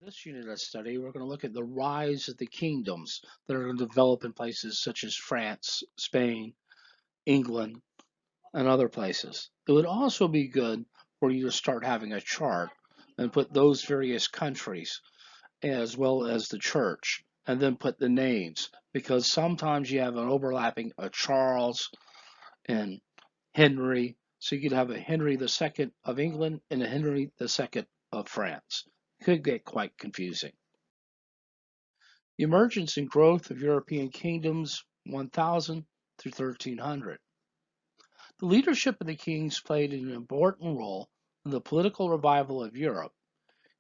this unit of study, we're going to look at the rise of the kingdoms that are going to develop in places such as France, Spain, England, and other places. It would also be good for you to start having a chart and put those various countries as well as the church, and then put the names, because sometimes you have an overlapping of Charles and Henry. So you could have a Henry II of England and a Henry II of France. Could get quite confusing. The emergence and growth of European kingdoms 1000 through 1300. The leadership of the kings played an important role in the political revival of Europe.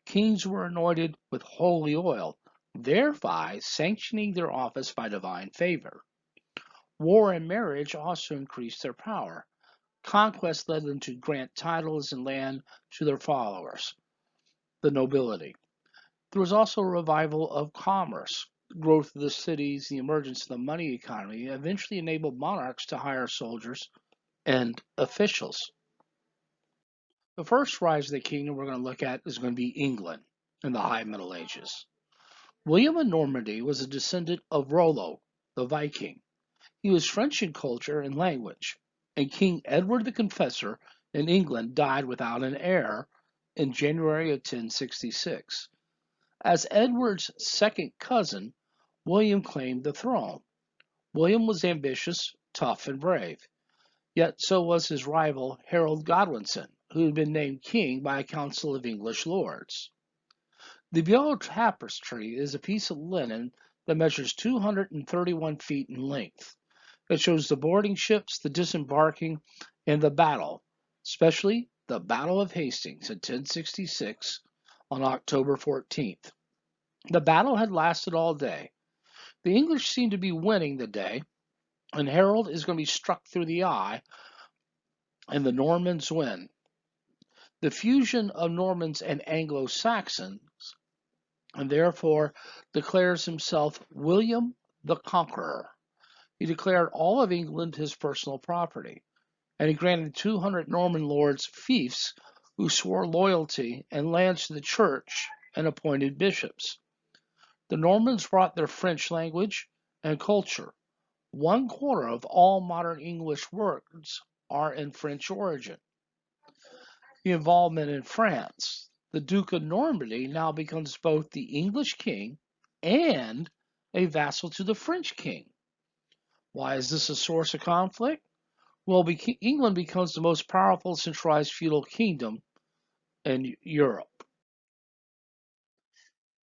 Kings were anointed with holy oil, thereby sanctioning their office by divine favor. War and marriage also increased their power. Conquest led them to grant titles and land to their followers, the nobility. There was also a revival of commerce. The growth of the cities, the emergence of the money economy eventually enabled monarchs to hire soldiers and officials. The first rise of the kingdom we're going to look at is going to be England in the High Middle Ages. William of Normandy was a descendant of Rollo, the Viking. He was French in culture and language, and King Edward the Confessor in England died without an heir in January of 1066. As Edward's second cousin, William claimed the throne. William was ambitious, tough, and brave. Yet so was his rival Harold Godwinson, who had been named king by a council of English lords. The Bureau Tapestry is a piece of linen that measures 231 feet in length. It shows the boarding ships, the disembarking, and the battle, especially the Battle of Hastings in 1066 on October 14th. The battle had lasted all day. The English seemed to be winning the day, and Harold is going to be struck through the eye, and the Normans win. The fusion of Normans and Anglo-Saxons, and therefore declares himself William the Conqueror. He declared all of England his personal property, and he granted 200 Norman lords fiefs who swore loyalty and lands to the church and appointed bishops. The Normans brought their French language and culture. 1/4 of all modern English words are in French origin. The involvement in France. The Duke of Normandy now becomes both the English king and a vassal to the French king. Why is this a source of conflict? Well, England becomes the most powerful centralized feudal kingdom in Europe.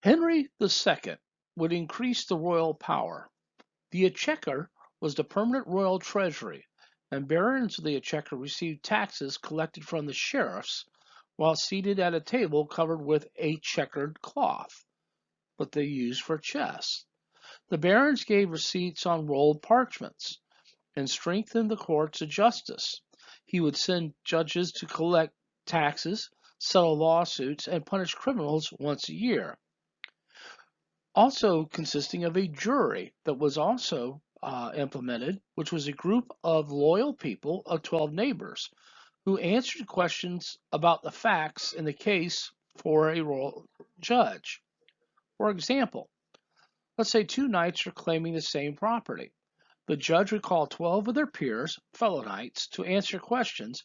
Henry II would increase the royal power. The exchequer was the permanent royal treasury, and barons of the exchequer received taxes collected from the sheriffs while seated at a table covered with a checkered cloth, what they used for chess. The barons gave receipts on rolled parchments and strengthened the courts of justice. He would send judges to collect taxes, settle lawsuits, and punish criminals once a year. Also consisting of a jury that was also implemented, which was a group of loyal people of 12 neighbors who answered questions about the facts in the case for a royal judge. For example, let's say two knights are claiming the same property. The judge would call 12 of their peers, fellow knights, to answer questions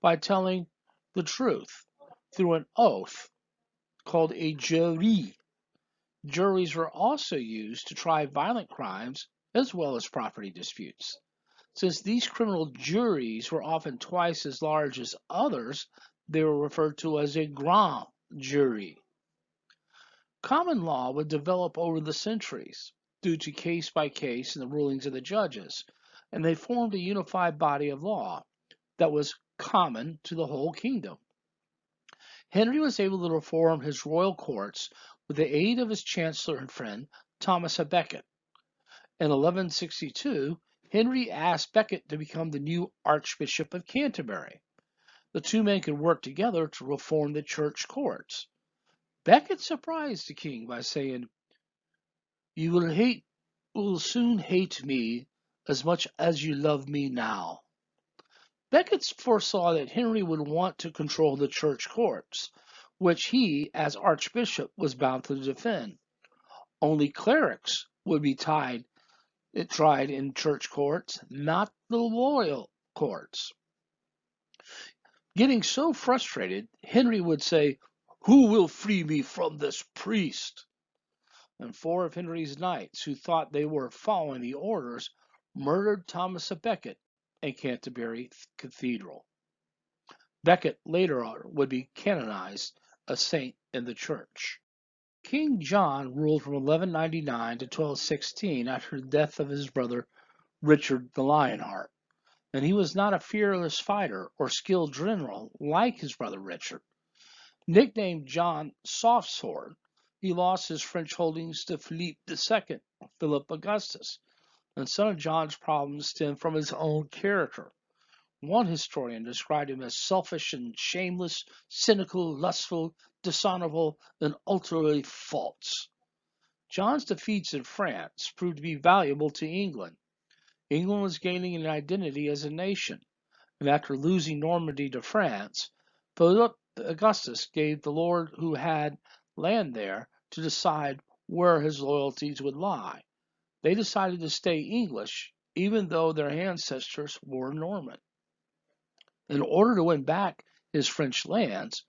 by telling the truth through an oath called a jury. Juries were also used to try violent crimes as well as property disputes. Since these criminal juries were often twice as large as others, they were referred to as a grand jury. Common law would develop over the centuries due to case by case and the rulings of the judges, and they formed a unified body of law that was common to the whole kingdom. Henry was able to reform his royal courts with the aid of his chancellor and friend Thomas à Becket. In 1162, Henry asked Becket to become the new Archbishop of Canterbury. The two men could work together to reform the church courts. Becket surprised the king by saying, "You will soon hate me as much as you love me now." Becket foresaw that Henry would want to control the church courts, which he, as archbishop, was bound to defend. Only clerics would be tried in church courts, not the royal courts. Getting so frustrated, Henry would say, "Who will free me from this priest?" And 4 of Henry's knights, who thought they were following the orders, murdered Thomas à Becket in Canterbury Cathedral. Becket later would be canonized a saint in the church. King John ruled from 1199 to 1216 after the death of his brother Richard the Lionheart, and he was not a fearless fighter or skilled general like his brother Richard. Nicknamed John Softsword, he lost his French holdings to Philippe II, Philip Augustus, and some of John's problems stem from his own character. One historian described him as selfish and shameless, cynical, lustful, dishonorable, and utterly false. John's defeats in France proved to be valuable to England. England was gaining an identity as a nation, and after losing Normandy to France, Philip Augustus gave the lord who had land there to decide where his loyalties would lie. They decided to stay English, even though their ancestors were Norman. In order to win back his French lands,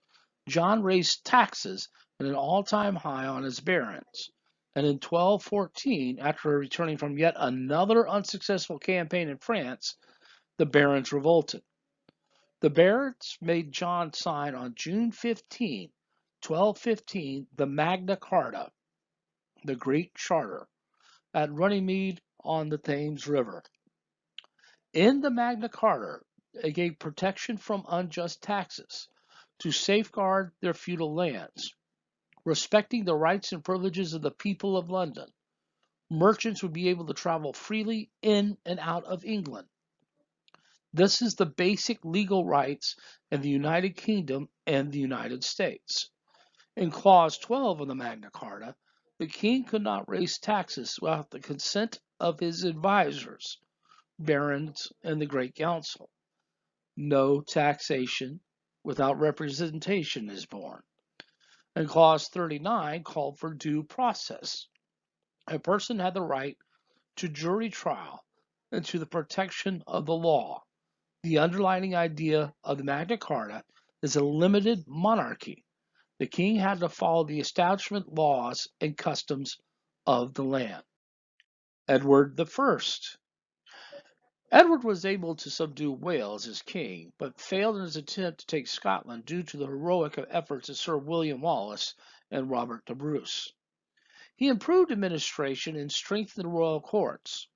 John raised taxes at an all-time high on his barons. And in 1214, after returning from yet another unsuccessful campaign in France, the barons revolted. The barons made John sign on June 15, 1215, the Magna Carta, the Great Charter, at Runnymede on the Thames River. In the Magna Carta, it gave protection from unjust taxes to safeguard their feudal lands, respecting the rights and privileges of the people of London. Merchants would be able to travel freely in and out of England. This is the basic legal rights in the United Kingdom and the United States. In Clause 12 of the Magna Carta, the king could not raise taxes without the consent of his advisors, barons, and the Great Council. No taxation without representation is born. And Clause 39 called for due process. A person had the right to jury trial and to the protection of the law. The underlying idea of the Magna Carta is a limited monarchy. The king had to follow the establishment laws and customs of the land. Edward I. Edward was able to subdue Wales as king, but failed in his attempt to take Scotland due to the heroic efforts of Sir William Wallace and Robert the Bruce. He improved administration and strengthened the royal courts.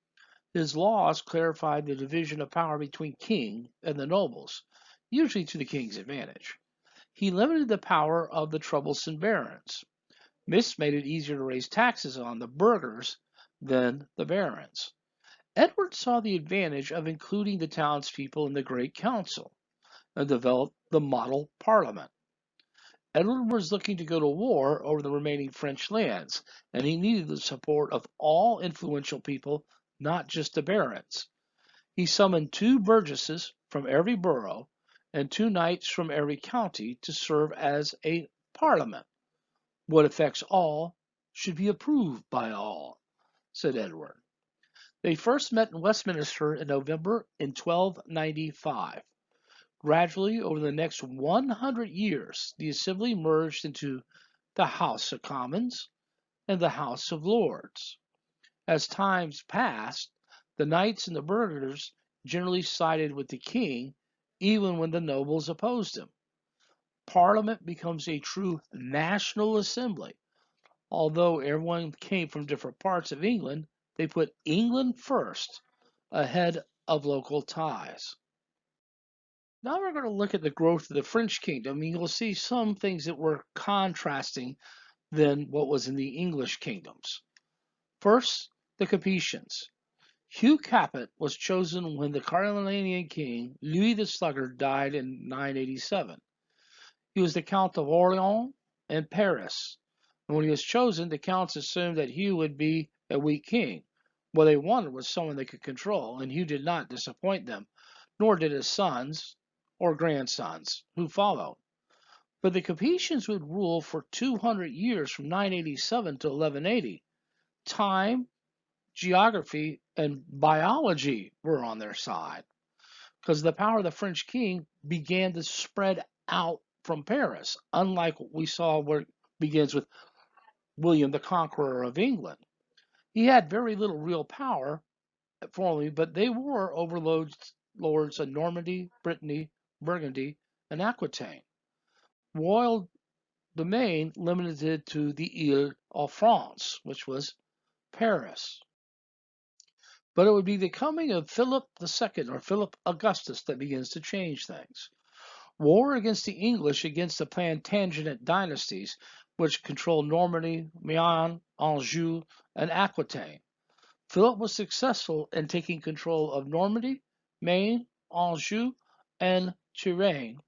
His laws clarified the division of power between king and the nobles, usually to the king's advantage. He limited the power of the troublesome barons. This made it easier to raise taxes on the burghers than the barons. Edward saw the advantage of including the townspeople in the Great Council and developed the model parliament. Edward was looking to go to war over the remaining French lands, and he needed the support of all influential people, not just the barons. He summoned 2 burgesses from every borough and 2 knights from every county to serve as a parliament. What affects all should be approved by all, said Edward. They first met in Westminster in November in 1295. Gradually, over the next 100 years, the Assembly merged into the House of Commons and the House of Lords. As times passed, the knights and the burghers generally sided with the king, even when the nobles opposed him. Parliament becomes a true national assembly. Although everyone came from different parts of England, they put England first, ahead of local ties. Now we're going to look at the growth of the French kingdom, and you'll see some things that were contrasting than what was in the English kingdoms. First, the Capetians. Hugh Capet was chosen when the Carolingian king, Louis the Sluggard, died in 987. He was the Count of Orleans and Paris. And when he was chosen, the counts assumed that Hugh would be a weak king. What they wanted was someone they could control, and Hugh did not disappoint them, nor did his sons or grandsons who followed. But the Capetians would rule for 200 years from 987 to 1180. Time, geography, and biology were on their side because the power of the French king began to spread out from Paris, unlike what we saw where it begins with William the Conqueror of England. He had very little real power formally, but they were overlords of Normandy, Brittany, Burgundy, and Aquitaine. Royal domain limited to the Ile of France, which was Paris. But it would be the coming of Philip II or Philip Augustus that begins to change things. War against the English against the Plantagenet dynasties, which controlled Normandy, Meun, Anjou, and Aquitaine. Philip was successful in taking control of Normandy, Maine, Anjou, and Touraine,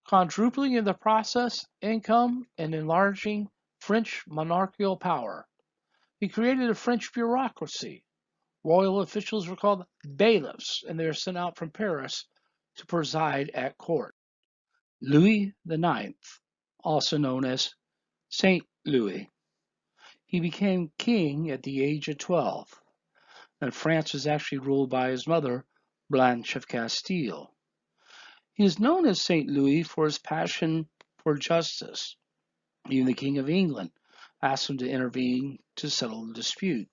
quadrupling in the process income and enlarging French monarchical power. He created a French bureaucracy. Royal officials were called bailiffs, and they were sent out from Paris to preside at court. Louis IX, also known as Saint Louis, he became king at the age of 12, and France was actually ruled by his mother, Blanche of Castile. He is known as Saint Louis for his passion for justice. Even the King of England asked him to intervene to settle the dispute.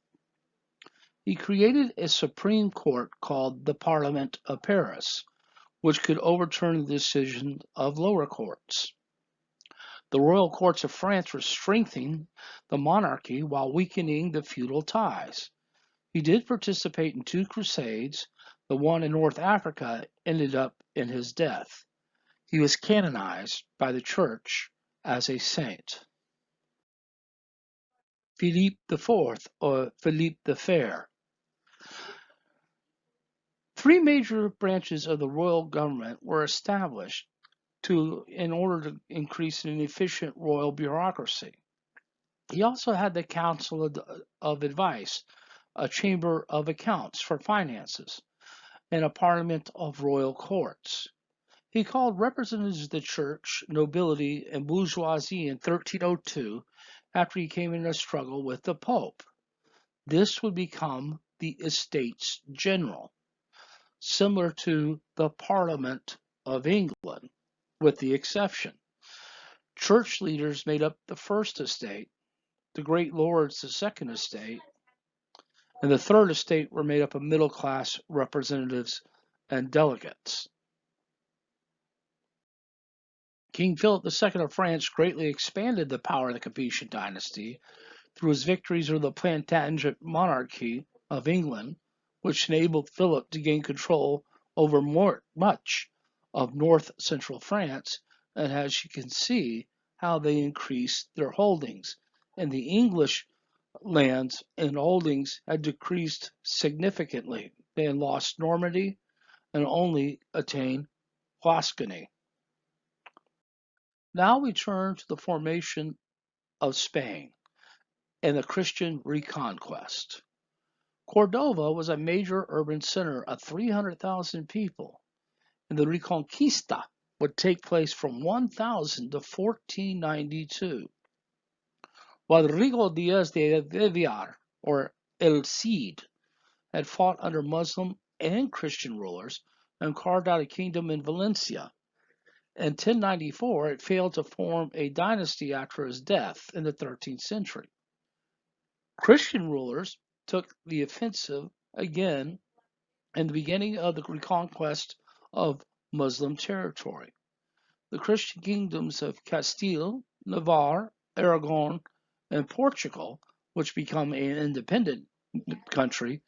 He created a supreme court called the Parliament of Paris, which could overturn the decision of lower courts. The royal courts of France were strengthening the monarchy while weakening the feudal ties. He did participate in 2 crusades. The one in North Africa ended up in his death. He was canonized by the church as a saint. Philippe IV, or Philippe the Fair. 3 major branches of the royal government were established in order to increase an efficient royal bureaucracy. He also had the Council of Advice, a chamber of accounts for finances, and a parliament of royal courts. He called representatives of the church, nobility, and bourgeoisie in 1302 after he came in a struggle with the Pope. This would become the Estates General, similar to the Parliament of England, with the exception. Church leaders made up the First Estate, the Great Lords the Second Estate, and the Third Estate were made up of middle-class representatives and delegates. King Philip II of France greatly expanded the power of the Capetian dynasty through his victories over the Plantagenet monarchy of England, which enabled Philip to gain control over much of north-central France, and as you can see, how they increased their holdings. And the English lands and holdings had decreased significantly. They had lost Normandy and only attained Gascony. Now we turn to the formation of Spain and the Christian reconquest. Cordova was a major urban center of 300,000 people, and the Reconquista would take place from 1000 to 1492. Rodrigo Diaz de Vivar, or El Cid, had fought under Muslim and Christian rulers and carved out a kingdom in Valencia. In 1094, it failed to form a dynasty after his death in the 13th century. Christian rulers took the offensive again in the beginning of the reconquest of Muslim territory. The Christian kingdoms of Castile, Navarre, Aragon, and Portugal, which became an independent country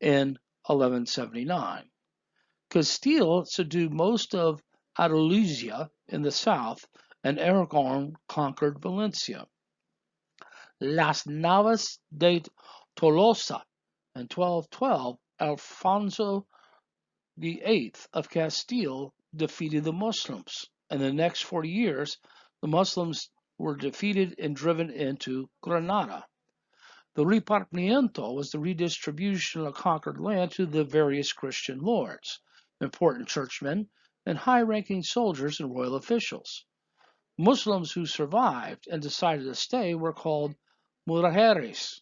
in 1179. Castile subdued most of Andalusia in the south, and Aragon conquered Valencia. Las Navas de Tolosa in 1212, Alfonso VIII of Castile defeated the Muslims. In the next 40 years, the Muslims were defeated and driven into Granada. The repartimiento was the redistribution of conquered land to the various Christian lords, important churchmen, and high-ranking soldiers and royal officials. Muslims who survived and decided to stay were called mujeres.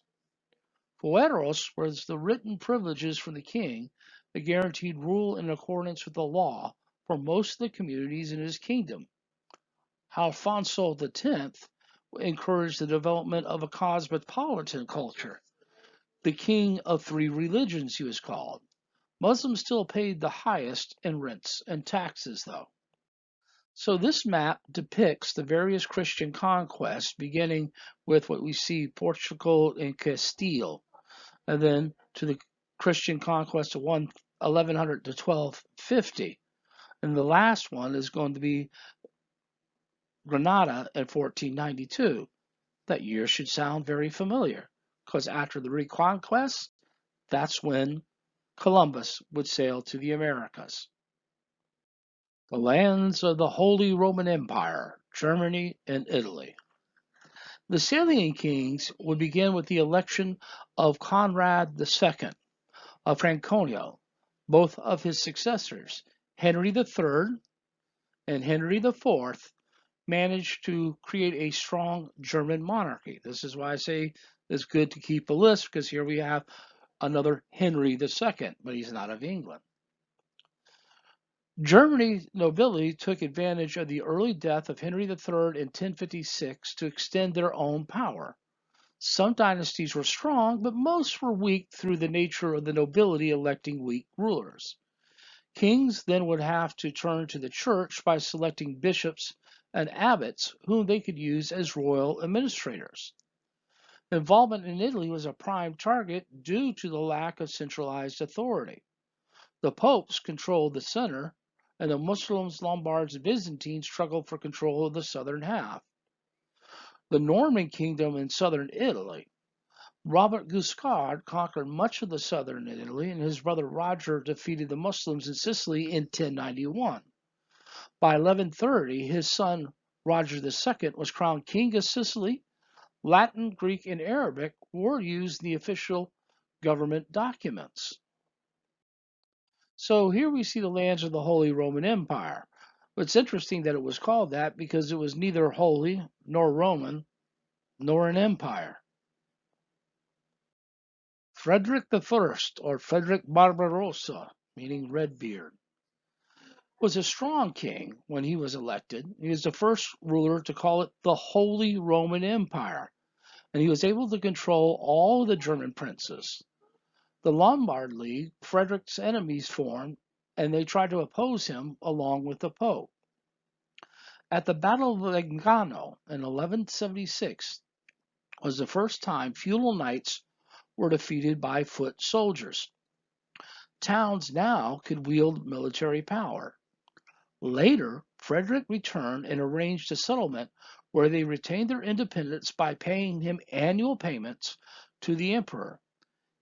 Fueros was the written privileges from the king that guaranteed rule in accordance with the law for most of the communities in his kingdom. Alfonso X encouraged the development of a cosmopolitan culture. The king of three religions, he was called. Muslims still paid the highest in rents and taxes, though. So this map depicts the various Christian conquests, beginning with what we see Portugal and Castile, and then to the Christian conquest of 1100 to 1250. And the last one is going to be Granada in 1492. That year should sound very familiar, because after the Reconquest, that's when Columbus would sail to the Americas. The lands of the Holy Roman Empire, Germany and Italy. The Salian kings would begin with the election of Conrad II of Franconia. Both of his successors, Henry III and Henry IV, managed to create a strong German monarchy. This is why I say it's good to keep a list, because here we have another Henry II, but he's not of England. Germany's nobility took advantage of the early death of Henry III in 1056 to extend their own power. Some dynasties were strong, but most were weak through the nature of the nobility electing weak rulers. Kings then would have to turn to the church by selecting bishops and abbots whom they could use as royal administrators. Involvement in Italy was a prime target due to the lack of centralized authority. The popes controlled the center, and the Muslims, Lombards, and Byzantines struggled for control of the southern half. The Norman kingdom in southern Italy. Robert Guiscard conquered much of the southern Italy, and his brother Roger defeated the Muslims in Sicily in 1091. By 1130, his son Roger II was crowned king of Sicily. Latin, Greek, and Arabic were used in the official government documents. So here we see the lands of the Holy Roman Empire. It's interesting that it was called that because it was neither holy nor Roman nor an empire. Frederick the First, or Frederick Barbarossa, meaning Redbeard, was a strong king when he was elected. He was the first ruler to call it the Holy Roman Empire, and he was able to control all the German princes. The Lombard League, Frederick's enemies, formed, and they tried to oppose him along with the Pope. At the Battle of Legnano in 1176 was the first time feudal knights were defeated by foot soldiers. Towns now could wield military power. Later, Frederick returned and arranged a settlement where they retained their independence by paying him annual payments to the emperor.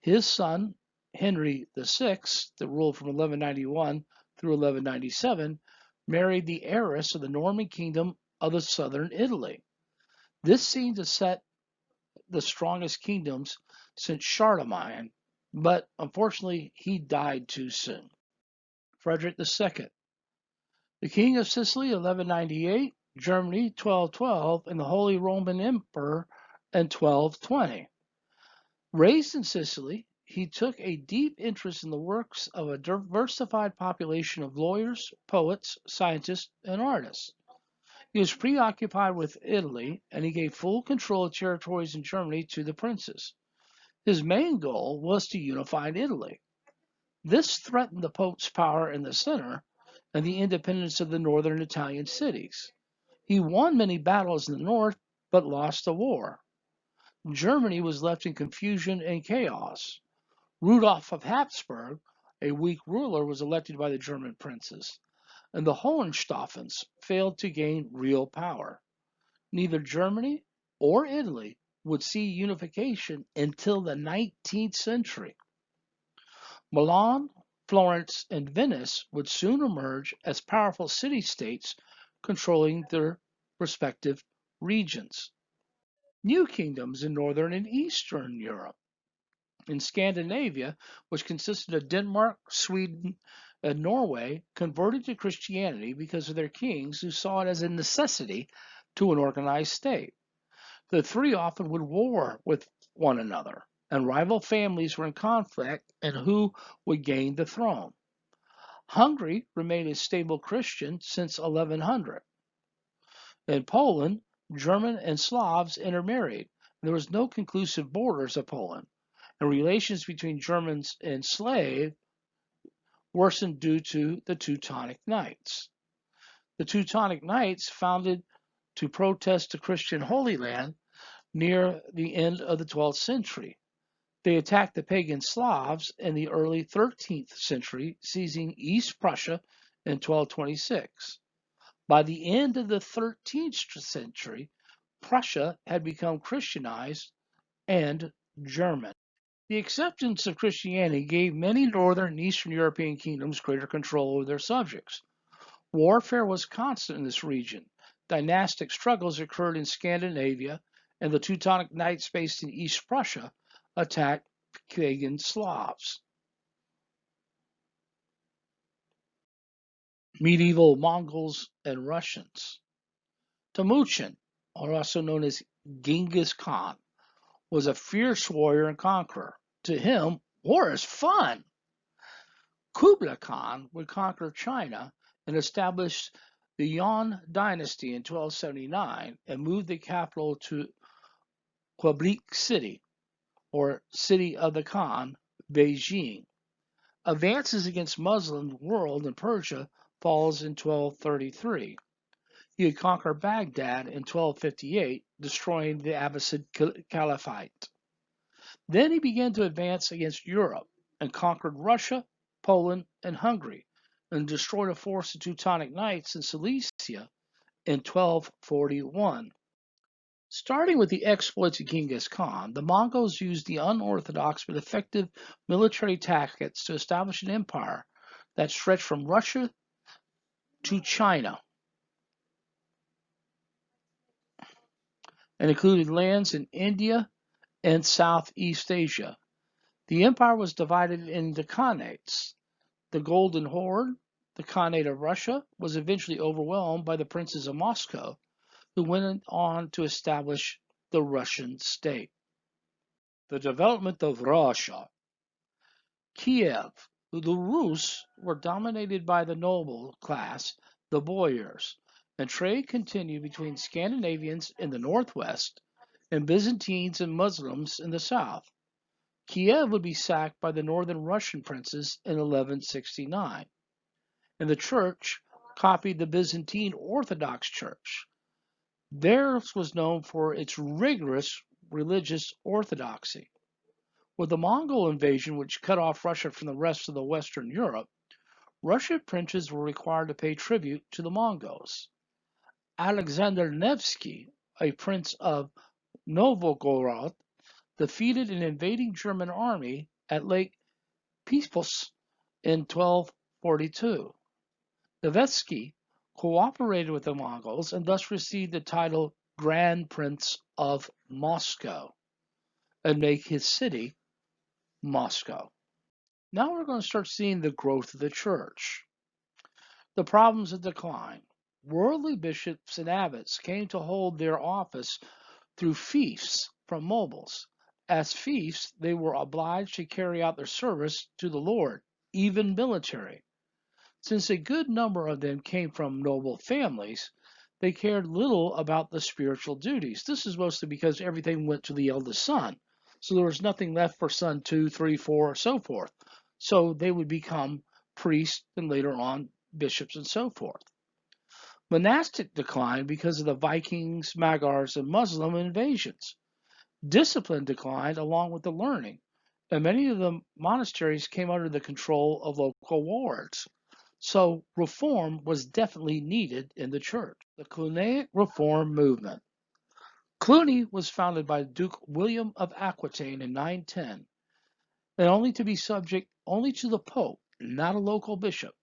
His son, Henry VI, that ruled from 1191 through 1197, married the heiress of the Norman kingdom of the southern Italy. This seemed to set the strongest kingdoms since Charlemagne, but unfortunately he died too soon. Frederick II, the King of Sicily, 1198, Germany, 1212, and the Holy Roman Emperor in 1220. Raised in Sicily, he took a deep interest in the works of a diversified population of lawyers, poets, scientists, and artists. He was preoccupied with Italy, and he gave full control of territories in Germany to the princes. His main goal was to unify Italy. This threatened the Pope's power in the center and the independence of the northern Italian cities. He won many battles in the north, but lost the war. Germany was left in confusion and chaos. Rudolf of Habsburg, a weak ruler, was elected by the German princes, and the Hohenstaufens failed to gain real power. Neither Germany or Italy would see unification until the 19th century. Milan, Florence, and Venice would soon emerge as powerful city-states controlling their respective regions. New kingdoms in northern and eastern Europe. In Scandinavia, which consisted of Denmark, Sweden, and Norway, converted to Christianity because of their kings who saw it as a necessity to an organized state. The three often would war with one another, and rival families were in conflict and who would gain the throne. Hungary remained a stable Christian since 1100. In Poland, German and Slavs intermarried. There was no conclusive borders of Poland, and relations between Germans and Slaves worsened due to the Teutonic Knights. The Teutonic Knights, founded to protest the Christian Holy Land near the end of the 12th century. They attacked the pagan Slavs in the early 13th century, seizing East Prussia in 1226. By the end of the 13th century, Prussia had become Christianized and German. The acceptance of Christianity gave many northern and eastern European kingdoms greater control over their subjects. Warfare was constant in this region. Dynastic struggles occurred in Scandinavia, and the Teutonic Knights based in East Prussia attacked pagan Slavs. Medieval Mongols and Russians. Temujin, or also known as Genghis Khan, was a fierce warrior and conqueror. To him, war is fun. Kublai Khan would conquer China and establish the Yuan dynasty in 1279 and moved the capital to Quebec City, or City of the Khan, Beijing. Advances against Muslim world in Persia falls in 1233. He had conquered Baghdad in 1258, destroying the Abbasid Caliphate. Then he began to advance against Europe and conquered Russia, Poland, and Hungary, and destroyed a force of Teutonic Knights in Silesia in 1241. Starting with the exploits of Genghis Khan, the Mongols used the unorthodox but effective military tactics to establish an empire that stretched from Russia to China and included lands in India and Southeast Asia. The empire was divided into khanates. The Golden Horde, the Khanate of Russia, was eventually overwhelmed by the princes of Moscow, who went on to establish the Russian state. The development of Russia. Kiev. The Rus were dominated by the noble class, the boyars, and trade continued between Scandinavians in the northwest and Byzantines and Muslims in the south. Kiev would be sacked by the northern Russian princes in 1169, and the church copied the Byzantine Orthodox Church. Theirs was known for its rigorous religious orthodoxy. With the Mongol invasion, which cut off Russia from the rest of the Western Europe, Russian princes were required to pay tribute to the Mongols. Alexander Nevsky, a prince of Novgorod, defeated an invading German army at Lake Peipus in 1242. Nevsky cooperated with the Mongols and thus received the title Grand Prince of Moscow and make his city Moscow. Now we're going to start seeing the growth of the church. The problems of decline. Worldly bishops and abbots came to hold their office through fiefs from nobles. As fiefs, they were obliged to carry out their service to the Lord, even military. Since a good number of them came from noble families, they cared little about the spiritual duties. This is mostly because everything went to the eldest son. So there was nothing left for son 2, 3, 4, or so forth. So they would become priests and later on bishops and so forth. Monastic declined because of the Vikings, Magyars, and Muslim invasions. Discipline declined along with the learning, and many of the monasteries came under the control of local wards. So reform was definitely needed in the church. The Cluniac Reform Movement. Cluny was founded by Duke William of Aquitaine in 910, and only to be subject only to the Pope, not a local bishop.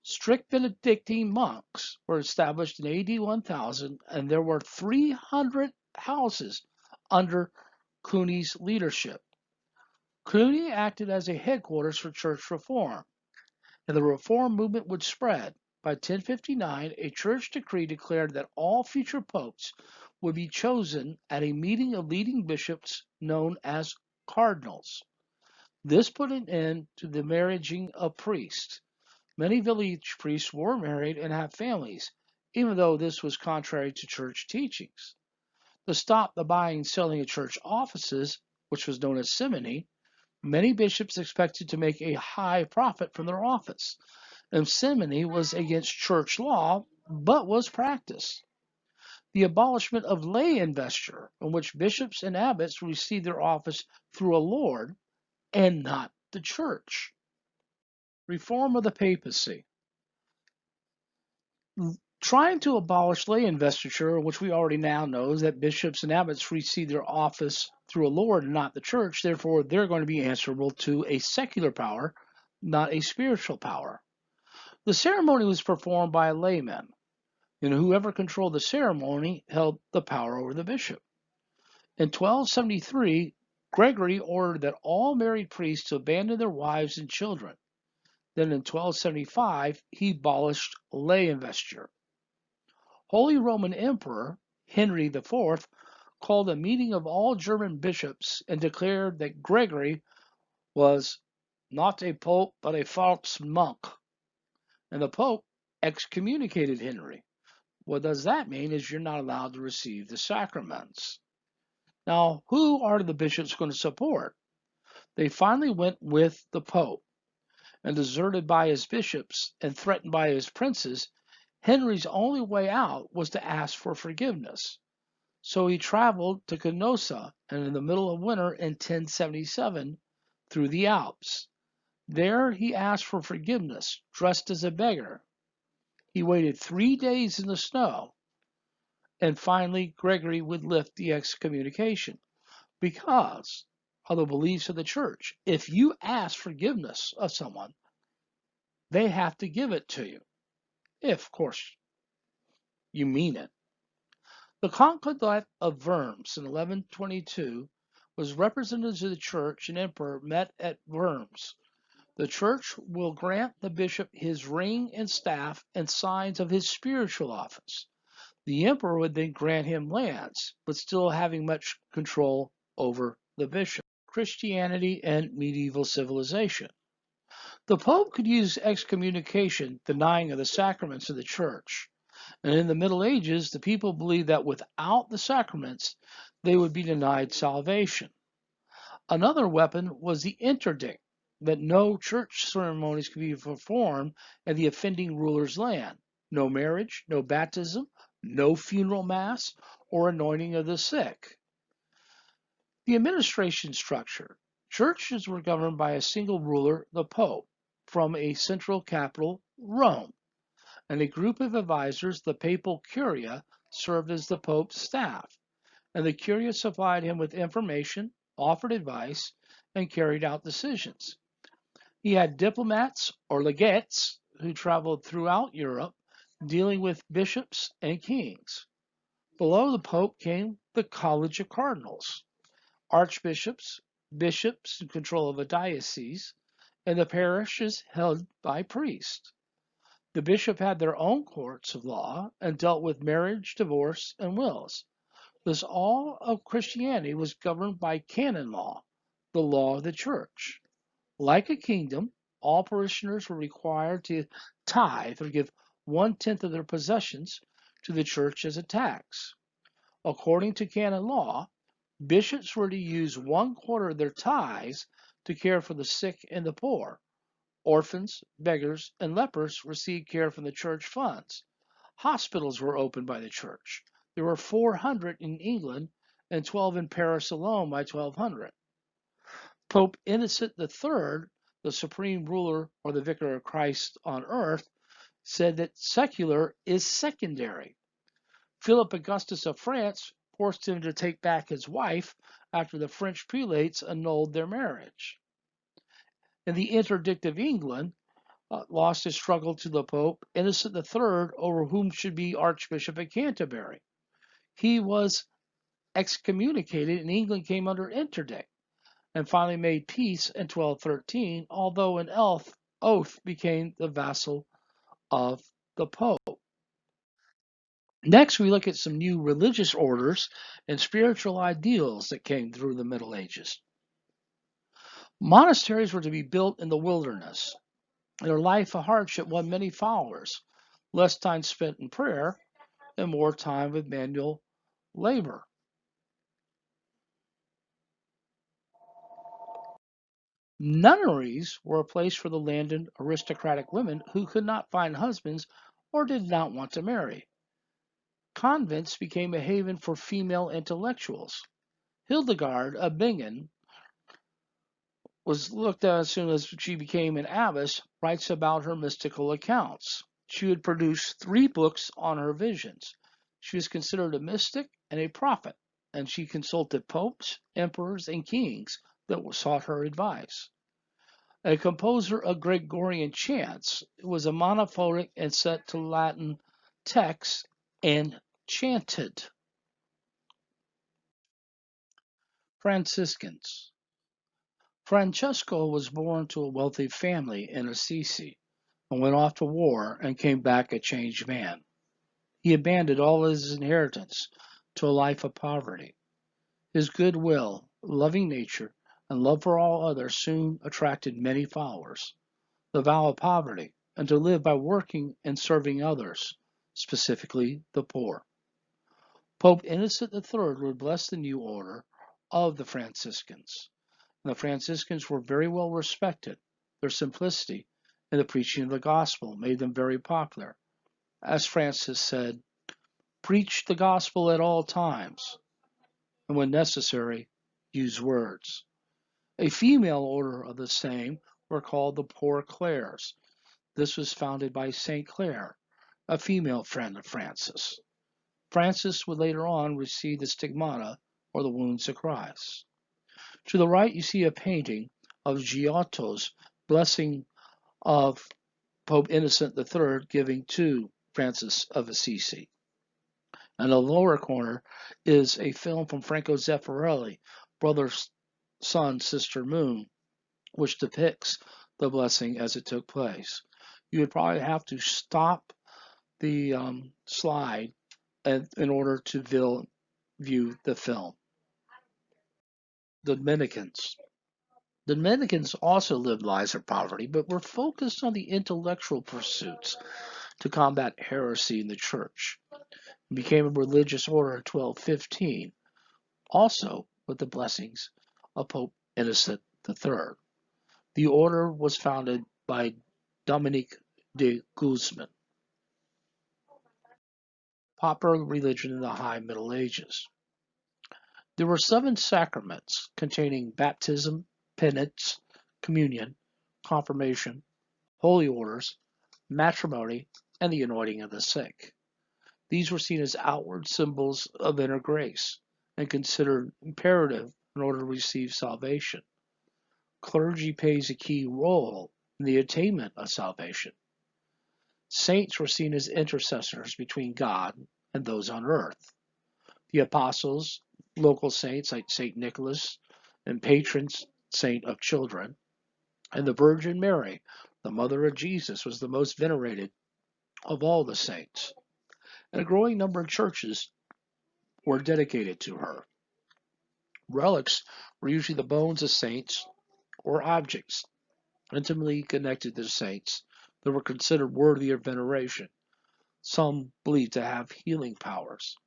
Strict Benedictine monks were established in AD 1000, and there were 300 houses under Cluny's leadership. Cluny acted as a headquarters for church reform, and the reform movement would spread. by 1059, a church decree declared that all future popes would be chosen at a meeting of leading bishops known as cardinals. This put an end to the marrying of priests. Many village priests were married and had families, even though this was contrary to church teachings. To stop the buying and selling of church offices, which was known as simony, many bishops expected to make a high profit from their office, and simony was against church law, but was practiced. The abolishment of lay investiture, in which bishops and abbots received their office through a lord and not the church. Reform of the papacy. Trying to abolish lay investiture, which we already now know is that bishops and abbots receive their office through a lord and not the church, therefore they're going to be answerable to a secular power, not a spiritual power. The ceremony was performed by a layman, and whoever controlled the ceremony held the power over the bishop. In 1273, Gregory ordered that all married priests abandon their wives and children. Then in 1275, he abolished lay investiture. Holy Roman Emperor Henry the Fourth called a meeting of all German bishops and declared that Gregory was not a pope but a false monk. And the pope excommunicated Henry. What does that mean is you're not allowed to receive the sacraments. Now, who are the bishops going to support? They finally went with the pope, and deserted by his bishops and threatened by his princes, Henry's only way out was to ask for forgiveness. So he traveled to Canossa and in the middle of winter in 1077 through the Alps. There he asked for forgiveness, dressed as a beggar. He waited 3 days in the snow, and finally Gregory would lift the excommunication because of the beliefs of the church. If you ask forgiveness of someone, they have to give it to you, if, of course, you mean it. The Concordat of Worms in 1122 was representatives of the church and emperor met at Worms. The church will grant the bishop his ring and staff and signs of his spiritual office. The emperor would then grant him lands, but still having much control over the bishop. Christianity and medieval civilization. The pope could use excommunication, denying of the sacraments of the church. And in the Middle Ages, the people believed that without the sacraments, they would be denied salvation. Another weapon was the interdict, that no church ceremonies could be performed in the offending ruler's land. No marriage, no baptism, no funeral mass, or anointing of the sick. The administration structure. Churches were governed by a single ruler, the Pope, from a central capital, Rome, and a group of advisors, the papal curia, served as the Pope's staff, and the curia supplied him with information, offered advice, and carried out decisions. He had diplomats or legates who traveled throughout Europe, dealing with bishops and kings. Below the Pope came the College of Cardinals, archbishops, bishops in control of a diocese, and the parishes held by priests. The bishop had their own courts of law and dealt with marriage, divorce, and wills. Thus, all of Christianity was governed by canon law, the law of the church. Like a kingdom, all parishioners were required to tithe or give 1/10 of their possessions to the church as a tax. According to canon law, bishops were to use 1/4 of their tithes to care for the sick and the poor. Orphans, beggars, and lepers received care from the church funds. Hospitals were opened by the church. There were 400 in England and 12 in Paris alone by 1200. Pope Innocent III, the supreme ruler or the vicar of Christ on earth, said that secular is secondary. Philip Augustus of France forced him to take back his wife after the French prelates annulled their marriage. And the interdict of England lost his struggle to the Pope Innocent III over whom should be Archbishop of Canterbury. He was excommunicated and England came under interdict and finally made peace in 1213, although an oath became the vassal of the Pope. Next, we look at some new religious orders and spiritual ideals that came through the Middle Ages. Monasteries were to be built in the wilderness. Their life of hardship won many followers, less time spent in prayer and more time with manual labor. Nunneries were a place for the landed aristocratic women who could not find husbands or did not want to marry. Convents became a haven for female intellectuals. Hildegard of Bingen was looked at as soon as she became an abbess, writes about her mystical accounts. She would produce 3 books on her visions. She was considered a mystic and a prophet, and she consulted popes, emperors, and kings that sought her advice. A composer of Gregorian chants, it was a monophonic and set to Latin texts and chanted. Franciscans. Francesco was born to a wealthy family in Assisi and went off to war and came back a changed man. He abandoned all his inheritance to a life of poverty. His goodwill, loving nature, and love for all others soon attracted many followers. The vow of poverty and to live by working and serving others, specifically the poor. Pope Innocent III would bless the new order of the Franciscans. And the Franciscans were very well respected. Their simplicity and the preaching of the gospel made them very popular. As Francis said, preach the gospel at all times, and when necessary, use words. A female order of the same were called the Poor Clares. This was founded by St. Clare, a female friend of Francis. Francis would later on receive the stigmata or the wounds of Christ. To the right, you see a painting of Giotto's blessing of Pope Innocent III giving to Francis of Assisi. In the lower corner is a film from Franco Zeffirelli, Brother, Sun, Sister, Moon, which depicts the blessing as it took place. You would probably have to stop the slide in order to view the film. The Dominicans. The Dominicans also lived lives of poverty, but were focused on the intellectual pursuits to combat heresy in the church. It became a religious order in 1215, also with the blessings of Pope Innocent III. The order was founded by Dominic de Guzman. Popular religion in the High Middle Ages. There were 7 sacraments containing baptism, penance, communion, confirmation, holy orders, matrimony, and the anointing of the sick. These were seen as outward symbols of inner grace and considered imperative in order to receive salvation. Clergy plays a key role in the attainment of salvation. Saints were seen as intercessors between God and those on earth. The apostles, local saints like St. Nicholas and patron saint of children, and the Virgin Mary, the mother of Jesus, was the most venerated of all the saints. And a growing number of churches were dedicated to her. Relics were usually the bones of saints or objects intimately connected to saints that were considered worthy of veneration, some believed to have healing powers.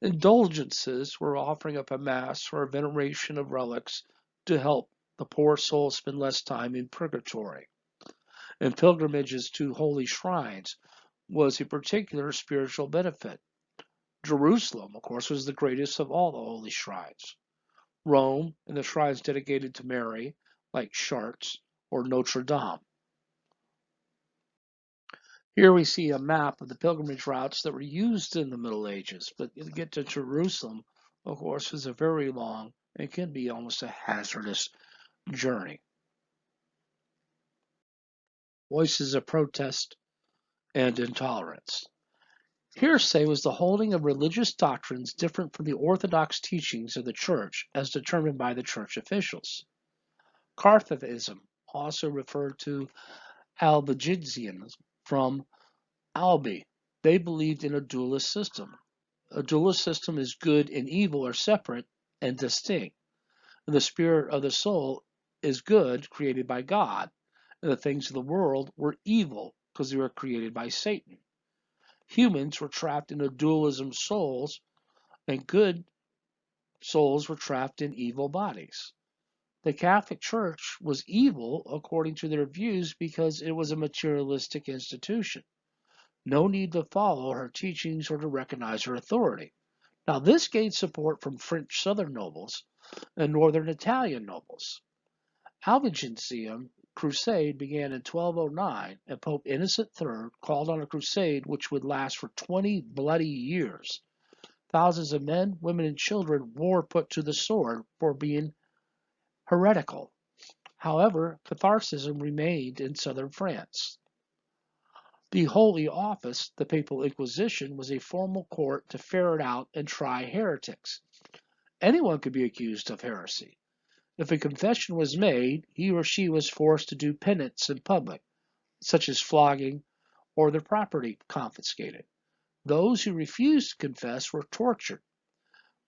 Indulgences were offering up a mass or a veneration of relics to help the poor soul spend less time in purgatory. And pilgrimages to holy shrines was a particular spiritual benefit. Jerusalem, of course, was the greatest of all the holy shrines. Rome and the shrines dedicated to Mary, like Chartres or Notre Dame. Here we see a map of the pilgrimage routes that were used in the Middle Ages, but to get to Jerusalem, of course, is a very long and can be almost a hazardous journey. Voices of protest and intolerance. Hearsay was the holding of religious doctrines different from the orthodox teachings of the church as determined by the church officials. Carthagism, also referred to Albigensianism, from Albi. They believed in a dualist system. A dualist system is good and evil are separate and distinct. And the spirit of the soul is good, created by God, and the things of the world were evil because they were created by Satan. Humans were trapped in a dualism souls, and good souls were trapped in evil bodies. The Catholic Church was evil according to their views because it was a materialistic institution. No need to follow her teachings or to recognize her authority. Now, this gained support from French southern nobles and northern Italian nobles. Albigensian Crusade began in 1209, and Pope Innocent III called on a crusade which would last for 20 bloody years. Thousands of men, women, and children were put to the sword for being heretical. However, Catholicism remained in southern France. The Holy Office, the Papal Inquisition, was a formal court to ferret out and try heretics. Anyone could be accused of heresy. If a confession was made, he or she was forced to do penance in public, such as flogging or their property confiscated. Those who refused to confess were tortured.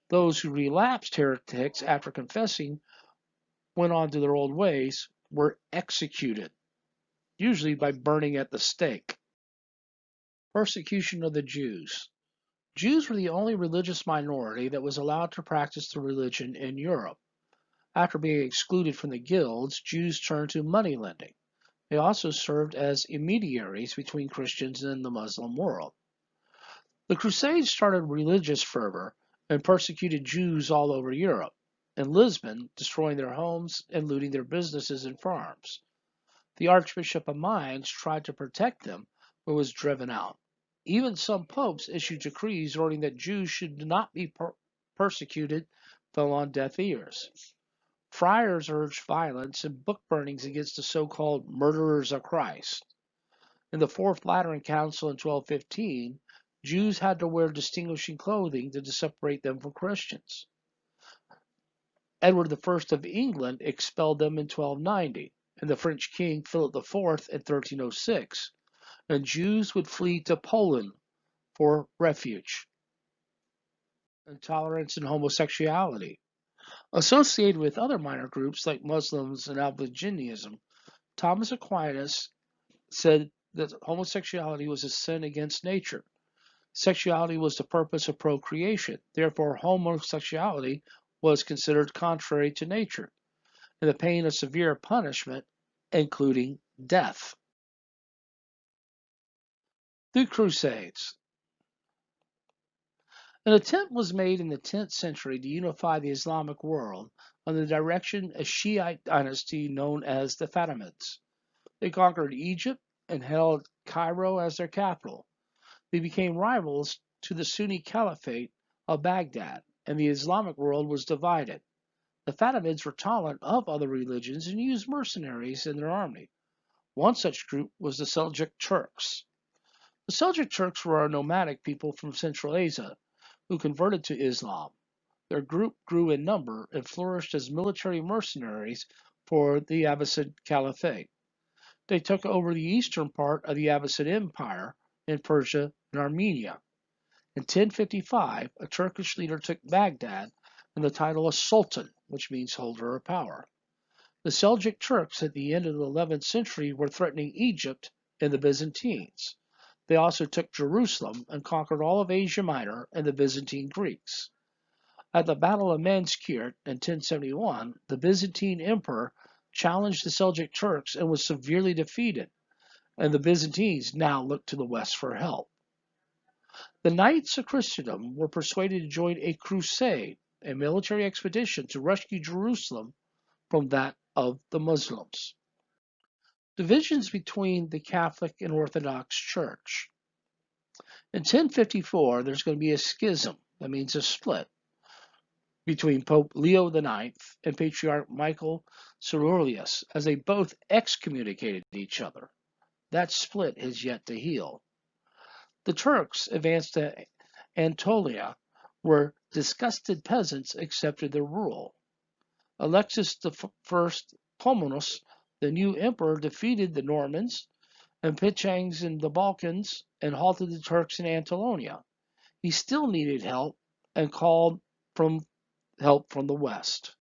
Those who relapsed heretics after confessing went on to their old ways were executed, usually by burning at the stake. Persecution of the Jews. Jews were the only religious minority that was allowed to practice the religion in Europe. After being excluded from the guilds, Jews turned to money lending. They also served as intermediaries between Christians and the Muslim world. The Crusades started religious fervor and persecuted Jews all over Europe. In Lisbon, destroying their homes and looting their businesses and farms. The Archbishop of Mainz tried to protect them, but was driven out. Even some popes issued decrees ordering that Jews should not be persecuted, fell on deaf ears. Friars urged violence and book burnings against the so-called murderers of Christ. In the Fourth Lateran Council in 1215, Jews had to wear distinguishing clothing to separate them from Christians. Edward I of England expelled them in 1290, and the French king Philip IV in 1306, and Jews would flee to Poland for refuge. Intolerance and homosexuality. Associated with other minor groups like Muslims and Albigensianism, Thomas Aquinas said that homosexuality was a sin against nature. Sexuality was the purpose of procreation. Therefore, homosexuality was considered contrary to nature, and the pain of severe punishment, including death. The Crusades. An attempt was made in the 10th century to unify the Islamic world under the direction of a Shiite dynasty known as the Fatimids. They conquered Egypt and held Cairo as their capital. They became rivals to the Sunni Caliphate of Baghdad, and the Islamic world was divided. The Fatimids were tolerant of other religions and used mercenaries in their army. One such group was the Seljuk Turks. The Seljuk Turks were a nomadic people from Central Asia who converted to Islam. Their group grew in number and flourished as military mercenaries for the Abbasid Caliphate. They took over the eastern part of the Abbasid Empire in Persia and Armenia. In 1055, a Turkish leader took Baghdad and the title of Sultan, which means holder of power. The Seljuk Turks at the end of the 11th century were threatening Egypt and the Byzantines. They also took Jerusalem and conquered all of Asia Minor and the Byzantine Greeks. At the Battle of Manskert in 1071, the Byzantine emperor challenged the Seljuk Turks and was severely defeated, and the Byzantines now looked to the west for help. The Knights of Christendom were persuaded to join a crusade, a military expedition to rescue Jerusalem from that of the Muslims. Divisions between the Catholic and Orthodox Church. In 1054, there's going to be a schism, that means a split, between Pope Leo IX and Patriarch Michael Cerullius, as they both excommunicated each other. That split has yet to heal. The Turks advanced to Anatolia, where disgusted peasants accepted their rule. Alexis I Comnenus, the new emperor, defeated the Normans and Pichangs in the Balkans and halted the Turks in Anatolia. He still needed help and called from help from the West.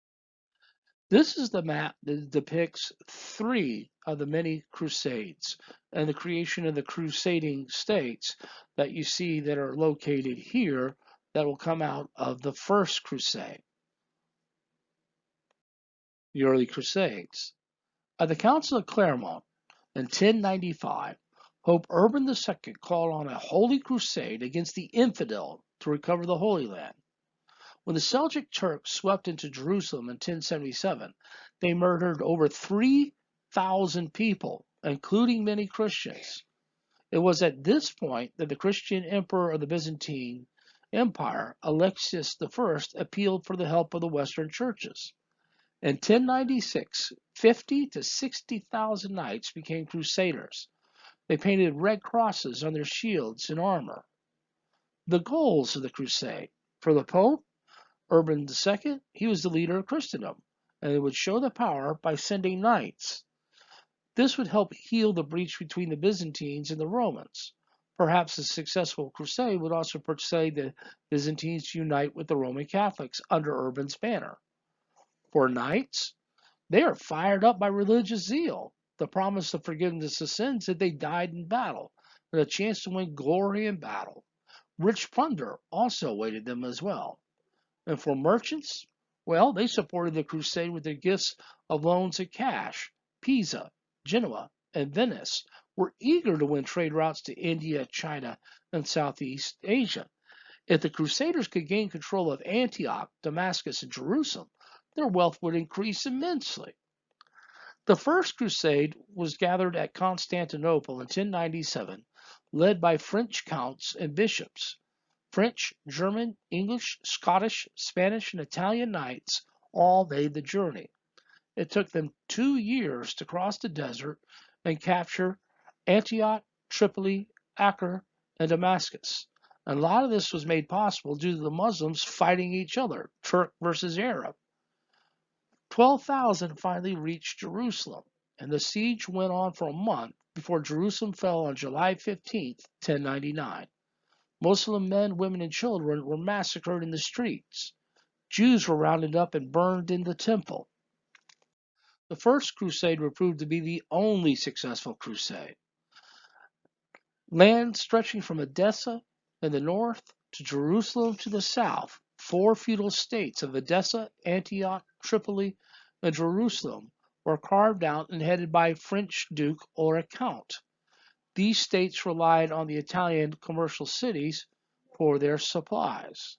This is the map that depicts three of the many crusades and the creation of the crusading states that you see that are located here that will come out of the First Crusade, the early Crusades. At the Council of Clermont in 1095, Pope Urban II called on a holy crusade against the infidel to recover the Holy Land. When the Seljuk Turks swept into Jerusalem in 1077, they murdered over 3,000 people, including many Christians. It was at this point that the Christian emperor of the Byzantine Empire, Alexius I, appealed for the help of the Western churches. In 1096, 50 to 60,000 knights became crusaders. They painted red crosses on their shields and armor. The goals of the crusade: for the Pope, Urban II, he was the leader of Christendom, and it would show the power by sending knights. This would help heal the breach between the Byzantines and the Romans. Perhaps a successful crusade would also persuade the Byzantines to unite with the Roman Catholics under Urban's banner. For knights, they are fired up by religious zeal, the promise of forgiveness of sins if they died in battle, and a chance to win glory in battle. Rich plunder also awaited them as well. And for merchants, well, they supported the crusade with their gifts of loans and cash. Pisa, Genoa, and Venice were eager to win trade routes to India, China, and Southeast Asia. If the Crusaders could gain control of Antioch, Damascus, and Jerusalem, their wealth would increase immensely. The First Crusade was gathered at Constantinople in 1097, led by French counts and bishops. French, German, English, Scottish, Spanish, and Italian knights all made the journey. It took them 2 years to cross the desert and capture Antioch, Tripoli, Acre, and Damascus. And a lot of this was made possible due to the Muslims fighting each other, Turk versus Arab. 12,000 finally reached Jerusalem, and the siege went on for a month before Jerusalem fell on July 15, 1099. Muslim men, women, and children were massacred in the streets. Jews were rounded up and burned in the temple. The First Crusade would prove to be the only successful crusade. Land stretching from Edessa in the north to Jerusalem to the south, 4 feudal states of Edessa, Antioch, Tripoli, and Jerusalem were carved out and headed by a French duke or a count. These states relied on the Italian commercial cities for their supplies.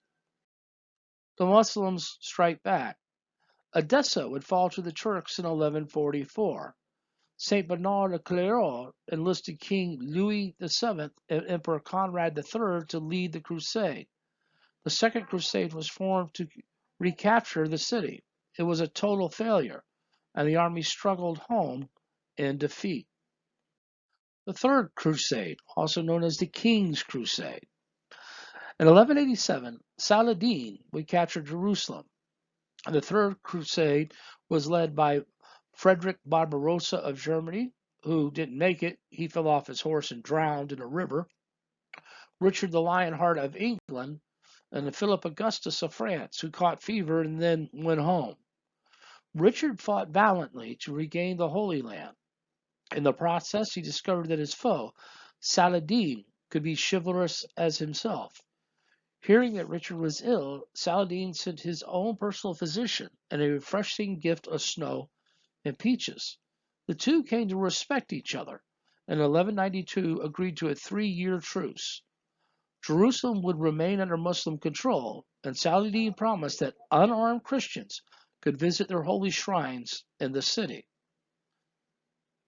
The Muslims strike back. Edessa would fall to the Turks in 1144. St. Bernard of Clairvaux enlisted King Louis VII and Emperor Conrad III to lead the crusade. The Second Crusade was formed to recapture the city. It was a total failure, and the army struggled home in defeat. The Third Crusade, also known as the King's Crusade. In 1187, Saladin would capture Jerusalem. The Third Crusade was led by Frederick Barbarossa of Germany, who didn't make it. He fell off his horse and drowned in a river. Richard the Lionheart of England, and Philip Augustus of France, who caught fever and then went home. Richard fought valiantly to regain the Holy Land. In the process, he discovered that his foe, Saladin, could be chivalrous as himself. Hearing that Richard was ill, Saladin sent his own personal physician and a refreshing gift of snow and peaches. The two came to respect each other, and in 1192 agreed to a 3-year truce. Jerusalem would remain under Muslim control, and Saladin promised that unarmed Christians could visit their holy shrines in the city.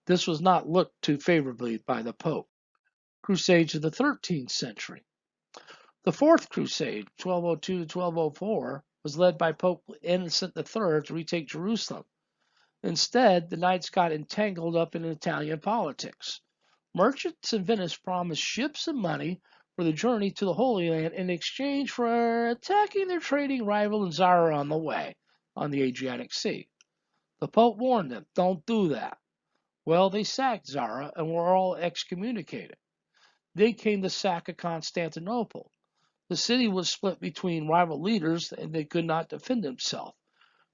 This was not looked too favorably by the Pope. Crusades of the 13th century. The Fourth Crusade, 1202 to 1204, was led by Pope Innocent III to retake Jerusalem. Instead, the knights got entangled up in Italian politics. Merchants in Venice promised ships and money for the journey to the Holy Land in exchange for attacking their trading rival in Zara on the way, on the Adriatic Sea. The Pope warned them, don't do that. Well, they sacked Zara and were all excommunicated. Then came the sack of Constantinople. The city was split between rival leaders and they could not defend themselves.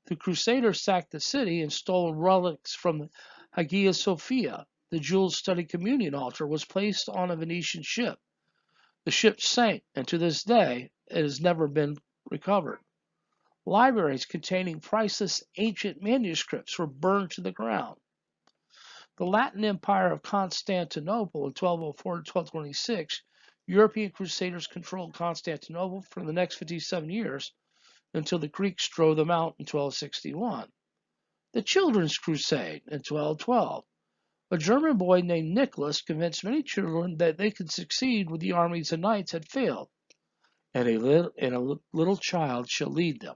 The Crusaders sacked the city and stole relics from Hagia Sophia. The jewel-studded communion altar was placed on a Venetian ship. The ship sank, and to this day it has never been recovered. Libraries containing priceless ancient manuscripts were burned to the ground. The Latin Empire of Constantinople in 1204 to 1226, European Crusaders controlled Constantinople for the next 57 years until the Greeks drove them out in 1261. The Children's Crusade in 1212. A German boy named Nicholas convinced many children that they could succeed when the armies of knights had failed, and a little child shall lead them.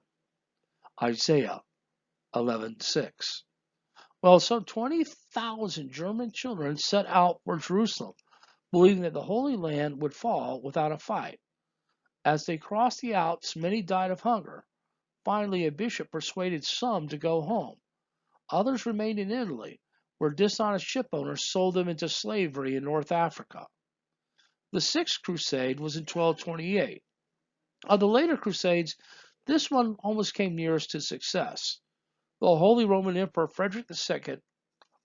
Isaiah 11:6. Well, some 20,000 German children set out for Jerusalem, believing that the Holy Land would fall without a fight. As they crossed the Alps, many died of hunger. Finally, a bishop persuaded some to go home. Others remained in Italy, where dishonest shipowners sold them into slavery in North Africa. The Sixth Crusade was in 1228. Of the later Crusades, this one almost came nearest to success. The Holy Roman Emperor Frederick II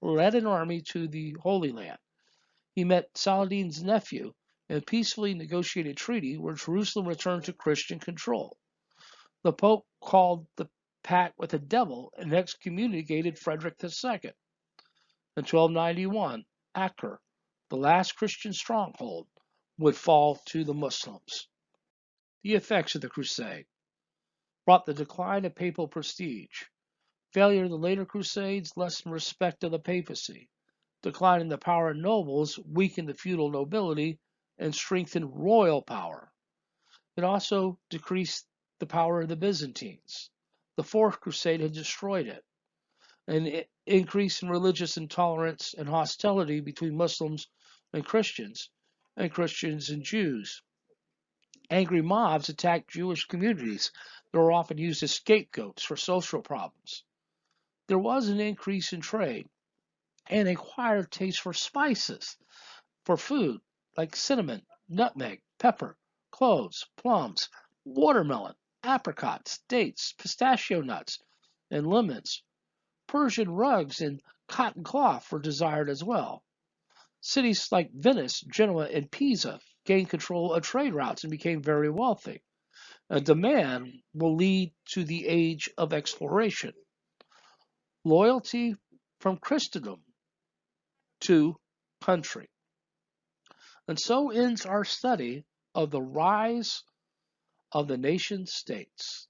led an army to the Holy Land. He met Saladin's nephew and peacefully negotiated a treaty where Jerusalem returned to Christian control. The Pope called the pact with the devil and excommunicated Frederick II. In 1291, Acre, the last Christian stronghold, would fall to the Muslims. The effects of the Crusade brought the decline of papal prestige. Failure of the later Crusades lessened respect of the papacy. Decline in the power of nobles weakened the feudal nobility and strengthened royal power. It also decreased the power of the Byzantines. The Fourth Crusade had destroyed it. An increase in religious intolerance and hostility between Muslims and Christians and Jews. Angry mobs attacked Jewish communities that were often used as scapegoats for social problems. There was an increase in trade and a acquired taste for spices, for food like cinnamon, nutmeg, pepper, cloves, plums, watermelon, apricots, dates, pistachio nuts, and lemons. Persian rugs and cotton cloth were desired as well. Cities like Venice, Genoa, and Pisa gained control of trade routes and became very wealthy. A demand will lead to the age of exploration. Loyalty from Christendom to country. And so ends our study of the rise of the nation states.